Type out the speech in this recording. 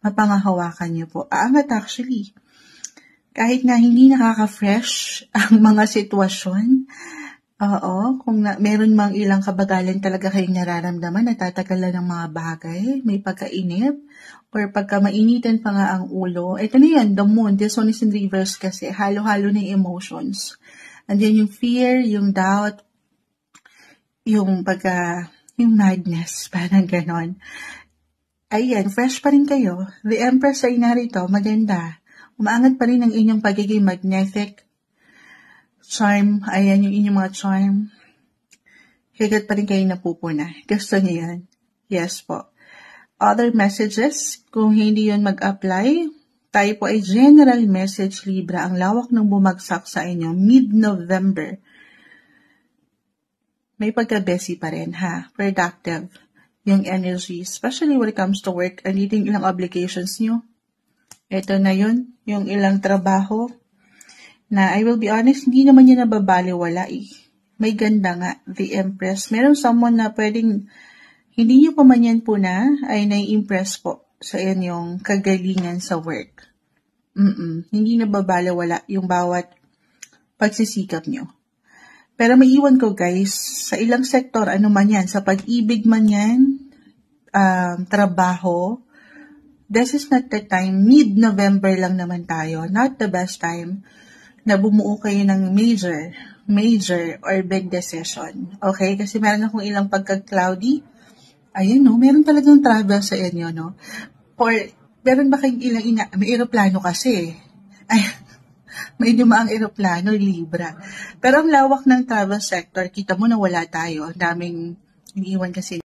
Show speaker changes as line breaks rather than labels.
mapangahawakan niyo po. Aangat actually. Kahit nga hindi nakaka-fresh ang mga sitwasyon, kung meron mang ilang kabagalan talaga kayong nararamdaman, natatagalan ng mga bagay, may pagkainip, or pagka mainitan pa nga ang ulo, ito na yan, the moon, this one is in reverse kasi, halo-halo na yung emotions. Andiyan yung fear, yung doubt, yung madness, parang ganon. Ayan, fresh pa rin kayo. The Empress ay narito, maganda. Umaangat pa rin ang inyong pagiging magnetic, charm, ayan yung inyong mga charm. Higat pa rin kayo napupuna. Gusto niyo yan? Yes po. Other messages, kung hindi yun mag-apply, tayo po ay general message Libra. Ang lawak ng bumagsak sa inyo, mid-November. May pagka-busy pa rin ha. Productive yung energy, especially when it comes to work. Andito yung ilang obligations nyo. Ito na yun, yung ilang trabaho. Na I will be honest, hindi naman yun nababaliwala eh. May ganda nga, the Empress. Meron someone na pwedeng, hindi nyo pa man yan po na, ay nai-impress po sa inyong kagalingan sa work. Hindi nababaliwala yung bawat pagsisikap nyo. Pero may iwan ko guys, sa ilang sektor, ano man yan, sa pag-ibig man yan, trabaho, this is not the time, mid-November lang naman tayo, not the best time, na bumuo kayo ng major or big decision. Okay? Kasi meron akong ilang pagka-cloudy. Ayun, no? Meron talagang travel sa inyo, no? Or, meron ba kayong ilang may aeroplano kasi. Ay, may dumaang aeroplano, Libra. Pero ang lawak ng travel sector, kita mo na wala tayo. Ang daming iniiwan kasi